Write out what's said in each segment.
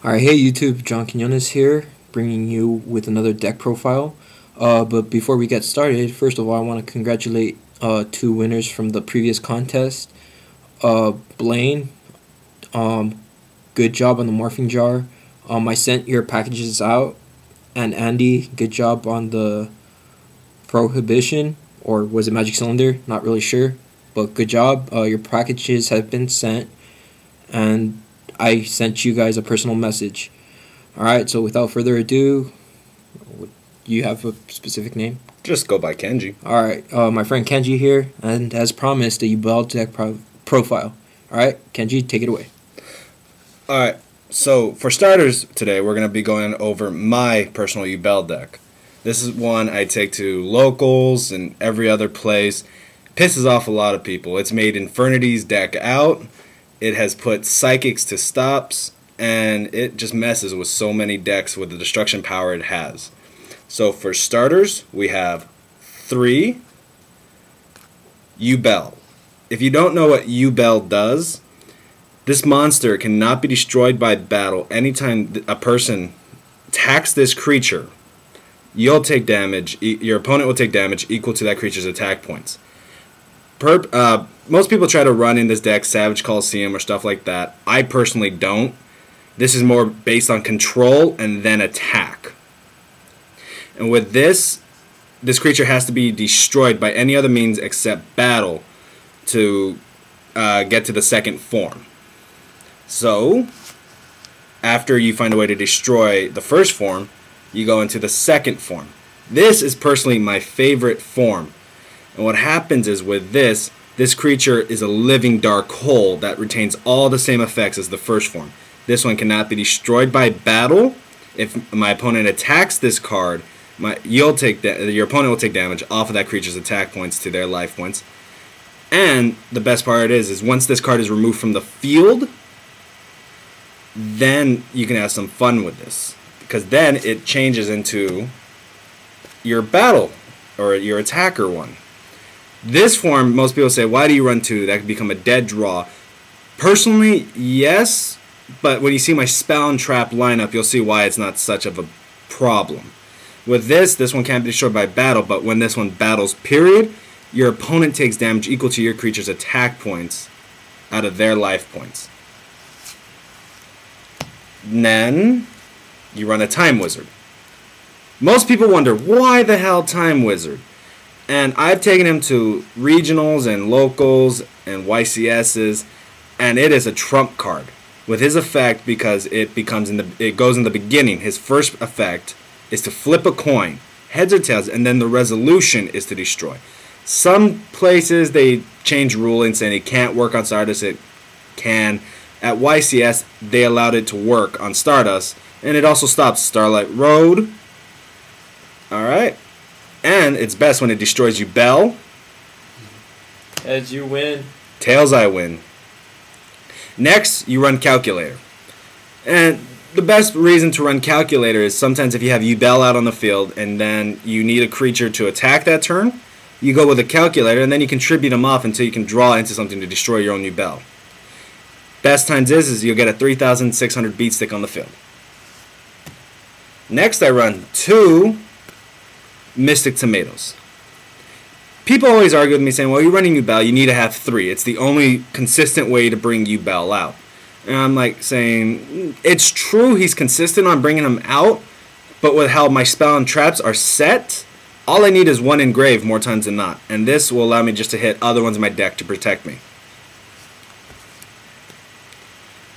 Alright, hey YouTube, John Quinones here, bringing you with another deck profile. But before we get started, first of all, I want to congratulate two winners from the previous contest. Blaine, good job on the morphing jar. I sent your packages out. And Andy, good job on the prohibition, or was it magic cylinder? Not really sure, but good job. Your packages have been sent, and I sent you guys a personal message. Alright, so without further ado, you have a specific name? Just go by Kenji. Alright, my friend Kenji here, and as promised, a Yubel deck profile. Alright, Kenji, take it away. Alright, so for starters today, we're going to be going over my personal Yubel deck. This is one I take to locals and every other place. Pisses off a lot of people. It's made Infernity's deck out. It has put Psychics to stops, and it just messes with so many decks with the destruction power it has. So for starters, we have 3 Yubel. If you don't know what Yubel does, this monster cannot be destroyed by battle. Anytime a person attacks this creature, you'll take damage. Your opponent will take damage equal to that creature's attack points. Most people try to run in this deck Savage Coliseum or stuff like that. I personally don't. This is more based on control and then attack. And with this creature has to be destroyed by any other means except battle to get to the second form. So, after you find a way to destroy the first form, you go into the second form. This is personally my favorite form. And what happens is with this creature is a living dark hole that retains all the same effects as the first form. This one cannot be destroyed by battle. If my opponent attacks this card, your opponent will take damage off of that creature's attack points to their life points. And the best part is once this card is removed from the field, then you can have some fun with this. Because then it changes into your battle, or your attacker one. This form, most people say, why do you run 2? That could become a dead draw. Personally, yes, but when you see my spell and trap lineup, you'll see why it's not such of a problem. With this one can't be destroyed by battle, but when this one battles, period, your opponent takes damage equal to your creature's attack points out of their life points. Then, you run a Time Wizard. Most people wonder, why the hell Time Wizard? And I've taken him to regionals and locals and YCSs, and it is a trump card with his effect because it goes in the beginning. His first effect is to flip a coin, heads or tails, and then the resolution is to destroy. Some places they change ruling saying it can't work on Stardust. It can. At YCS they allowed it to work on Stardust, and it also stops Starlight Road. Alright. And it's best when it destroys Yubel. Heads, you win. Tails, I win. Next, you run Calculator. And the best reason to run Calculator is sometimes if you have Yubel out on the field and then you need a creature to attack that turn, you go with a Calculator and then you contribute them off until you can draw into something to destroy your own Yubel. Best times is you'll get a 3,600 beat stick on the field. Next, I run 2 Mystic Tomatoes. People always argue with me saying, well, you're running Yubel, you need to have 3. It's the only consistent way to bring Yubel out. And I'm like saying, it's true he's consistent on bringing him out, but with how my spell and traps are set, all I need is 1 engrave more times than not. And this will allow me just to hit other ones in my deck to protect me.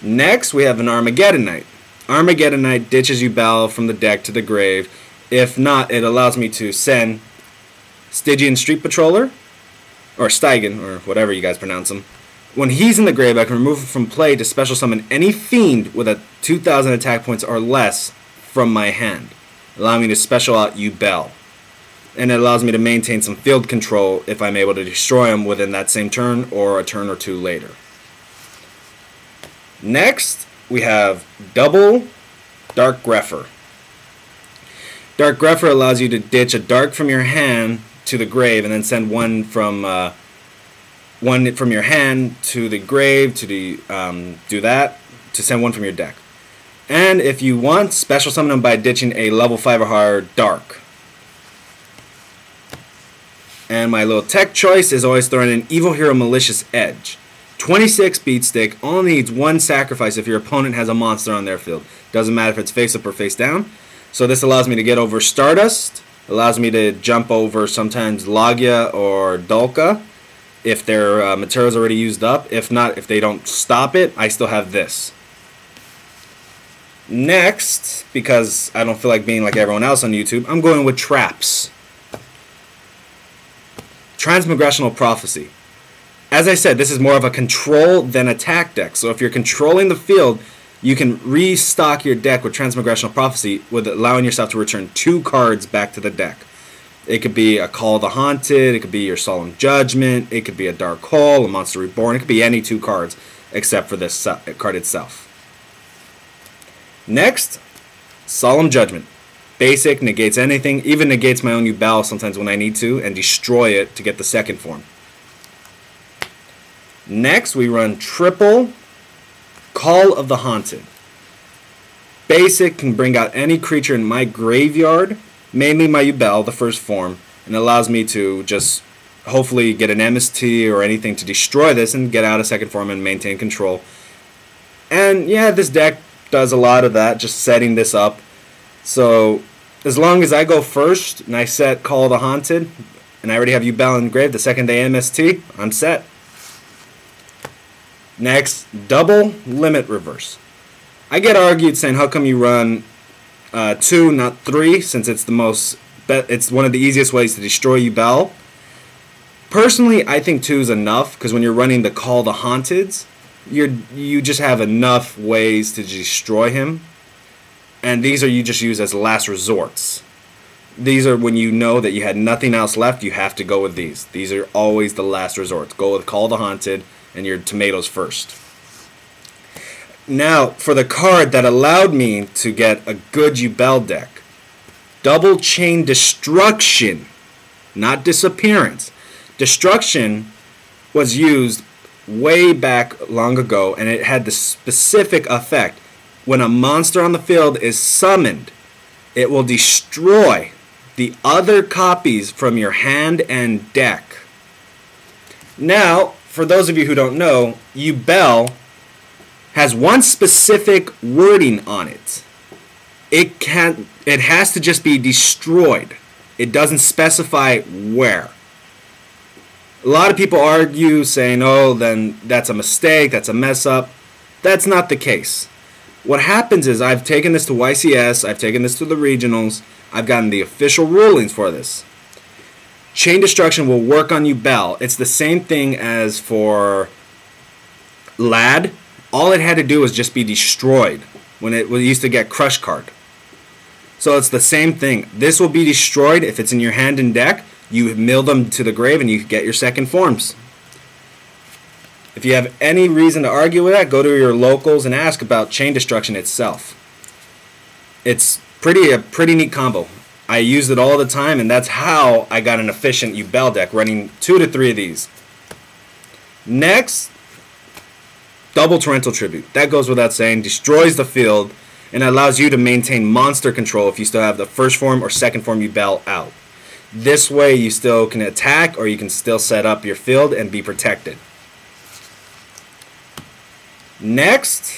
Next, we have an Armageddon Knight. Armageddon Knight ditches Yubel from the deck to the grave. If not, it allows me to send Stygian Street Patroller, or Stygian, or whatever you guys pronounce him. When he's in the grave, I can remove him from play to special summon any fiend with a 2,000 attack points or less from my hand, allowing me to special out Yubel. And it allows me to maintain some field control if I'm able to destroy him within that same turn or a turn or 2 later. Next, we have double Dark Grepher. Dark Grepher allows you to ditch a dark from your hand to the grave and then send one from your hand to the grave to send one from your deck. And if you want, special summon them by ditching a level 5 or higher Dark. And my little tech choice is always throwing an Evil Hero Malicious Edge. 26 beat stick, only needs 1 sacrifice if your opponent has a monster on their field. Doesn't matter if it's face up or face down. So this allows me to get over Stardust, allows me to jump over sometimes Logia or Dulka if their material's already used up. If not, if they don't stop it, I still have this. Next, because I don't feel like being like everyone else on YouTube, I'm going with Traps. Transmigration Prophecy. As I said, this is more of a control than attack deck. So if you're controlling the field, you can restock your deck with Transmigration Prophecy, with allowing yourself to return 2 cards back to the deck. It could be a Call of the Haunted, it could be your Solemn Judgment, it could be a Dark Hole, a Monster Reborn, it could be any 2 cards except for this card itself. Next, Solemn Judgment. Basic, negates anything, even negates my own Yubel sometimes when I need to, and destroy it to get the second form. Next, we run triple Call of the Haunted. Basic, can bring out any creature in my graveyard, mainly my Yubel, the first form, and allows me to just hopefully get an MST or anything to destroy this and get out a second form and maintain control. And yeah, this deck does a lot of that, just setting this up. So as long as I go first and I set Call of the Haunted, and I already have Yubel engraved, the second they MST, I'm set. Next, double Limit Reverse. I get argued saying how come you run 2, not 3, since it's it's one of the easiest ways to destroy Yubel. Personally, I think 2 is enough, because when you're running the Call the Haunteds, you just have enough ways to destroy him, and these are you just use as last resorts. These are when you know that you had nothing else left, you have to go with these. These are always the last resorts. Go with Call the Haunted and your tomatoes first. Now, for the card that allowed me to get a good Yubel deck, Double Chain Destruction, not Disappearance. Destruction was used way back long ago, and it had the specific effect. When a monster on the field is summoned, it will destroy the other copies from your hand and deck. Now, for those of you who don't know, Yubel has one specific wording on it. It has to just be destroyed. It doesn't specify where. A lot of people argue saying, oh, then that's a mistake, that's a mess up. That's not the case. What happens is I've taken this to YCS, I've taken this to the regionals, I've gotten the official rulings for this. Chain Destruction will work on Yubel. It's the same thing as for Lad. All it had to do was just be destroyed when it used to get Crush card. So it's the same thing. This will be destroyed if it's in your hand and deck. You mill them to the grave and you get your second forms. If you have any reason to argue with that, go to your locals and ask about Chain Destruction itself. It's a pretty neat combo. I use it all the time, and that's how I got an efficient Yubel deck, running 2 to 3 of these. Next, Double Torrential Tribute. That goes without saying. Destroys the field and allows you to maintain monster control if you still have the first form or second form Yubel out. This way you still can attack, or you can still set up your field and be protected. Next,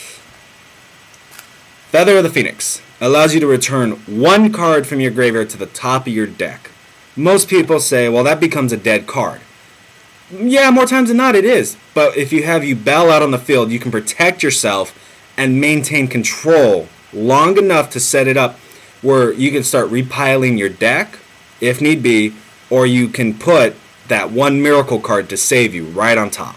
Feather of the Phoenix. Allows you to return 1 card from your graveyard to the top of your deck. Most people say, well, that becomes a dead card. Yeah, more times than not it is. But if you have Yubel out on the field, you can protect yourself and maintain control long enough to set it up where you can start repiling your deck if need be, or you can put that 1 miracle card to save you right on top.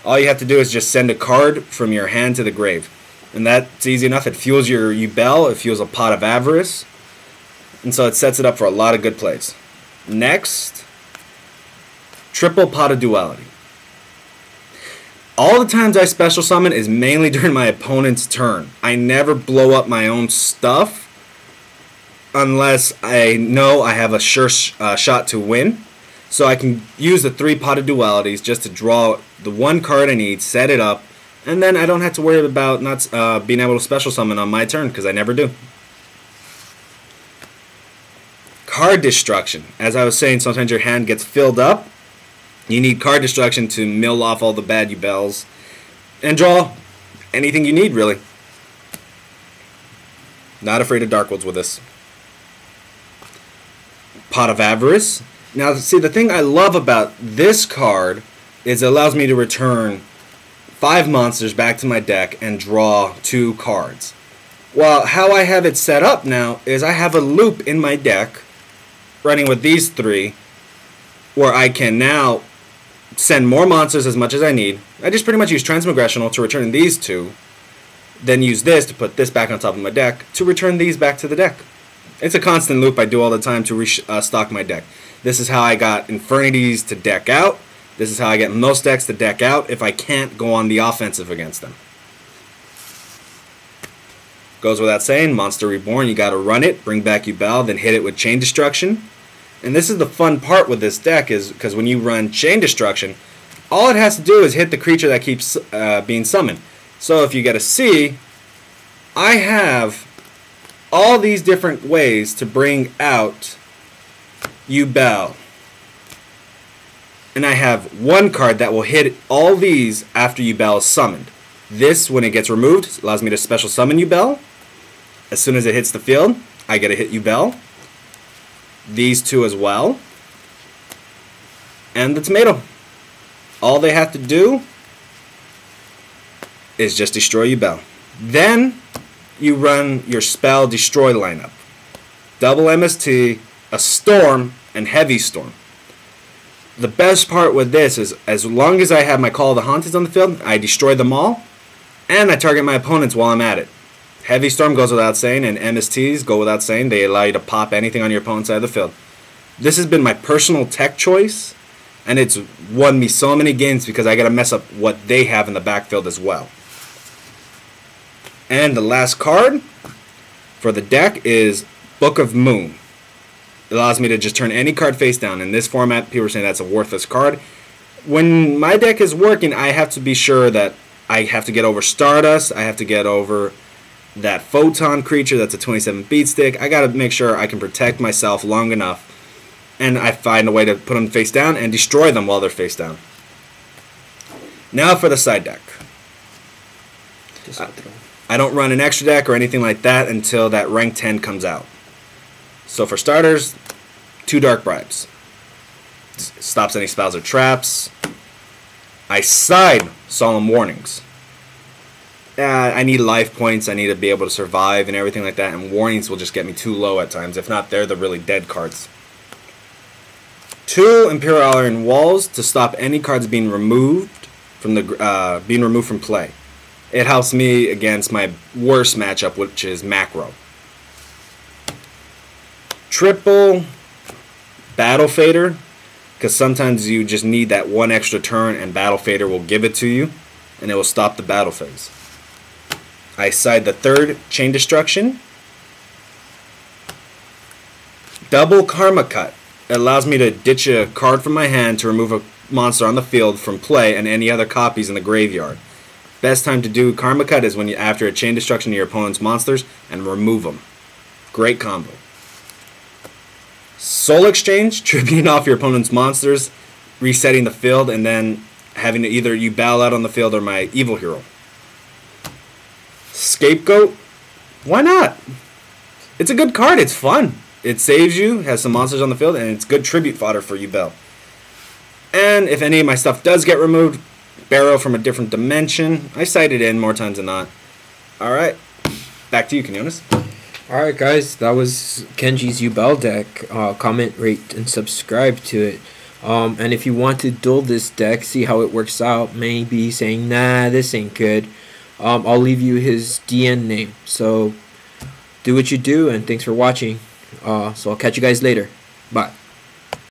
All you have to do is just send a card from your hand to the grave. And that's easy enough. It fuels your Yubel, it fuels a Pot of Avarice, and so it sets it up for a lot of good plays. Next, triple Pot of Duality. All the times I special summon is mainly during my opponent's turn. I never blow up my own stuff unless I know I have a sure shot to win. So I can use the 3 Pot of Dualities just to draw the 1 card I need, set it up, And then I don't have to worry about not being able to special summon on my turn, because I never do. Card destruction. As I was saying, sometimes your hand gets filled up. You need card destruction to mill off all the bad Yubels and draw anything you need, really. Not afraid of Dark Worlds with this. Pot of Avarice. Now, see, the thing I love about this card is it allows me to return 5 monsters back to my deck and draw 2 cards. Well, how I have it set up now is I have a loop in my deck running with these 3 where I can now send more monsters as much as I need. I just pretty much use Transmigressional to return these 2, then use this to put this back on top of my deck to return these back to the deck. It's a constant loop I do all the time to restock my deck. This is how I got Infernities to deck out. This is how I get most decks to deck out if I can't go on the offensive against them. Goes without saying, Monster Reborn, you gotta run it, bring back Yubel, then hit it with Chain Destruction. And this is the fun part with this deck, is because when you run Chain Destruction, all it has to do is hit the creature that keeps being summoned. So if you get a C, I have all these different ways to bring out Yubel. And I have one card that will hit all these after Yubel is summoned. This, when it gets removed, allows me to special summon Yubel. As soon as it hits the field, I get to hit Yubel. These 2 as well. And the tomato. All they have to do is just destroy Yubel. Then you run your spell destroy lineup. Double MST, a storm, and heavy storm. The best part with this is as long as I have my Call of the Haunted on the field, I destroy them all, and I target my opponents while I'm at it. Heavy Storm goes without saying, and MSTs go without saying. They allow you to pop anything on your opponent's side of the field. This has been my personal tech choice, and it's won me so many games because I got to mess up what they have in the backfield as well. And the last card for the deck is Book of Moon. It allows me to just turn any card face down. In this format, people are saying that's a worthless card. When my deck is working, I have to be sure that I have to get over Stardust. I have to get over that Photon creature that's a 27 beat stick. I got to make sure I can protect myself long enough. And I find a way to put them face down and destroy them while they're face down. Now for the side deck. I don't run an extra deck or anything like that until that rank 10 comes out. So for starters, 2 Dark Bribes. Stops any spells or traps. I side Solemn Warnings. I need life points, I need to be able to survive and everything like that, and warnings will just get me too low at times. If not, they're the really dead cards. 2 Imperial Iron Walls to stop any cards being removed from play. It helps me against my worst matchup, which is Macro. Triple Battle Fader, because sometimes you just need that one extra turn and Battle Fader will give it to you, and it will stop the battle phase. I side the 3rd Chain Destruction. Double Karma Cut. It allows me to ditch a card from my hand to remove a monster on the field from play and any other copies in the graveyard. Best time to do Karma Cut is when you after a Chain Destruction to your opponent's monsters and remove them. Great combo. Soul Exchange, tributing off your opponent's monsters, resetting the field, and then having to either you battle out on the field or my evil hero. Scapegoat, why not? It's a good card, it's fun. It saves you, has some monsters on the field, and it's good tribute fodder for Yubel. And if any of my stuff does get removed, Barrow from a different dimension. I cite it in more times than not. Alright, back to you, Quinones. Alright guys, that was Kenji's Yubel deck. Comment, rate, and subscribe to it. And if you want to duel this deck, see how it works out, maybe saying, nah, this ain't good, I'll leave you his DN name. So do what you do, and thanks for watching. So I'll catch you guys later. Bye.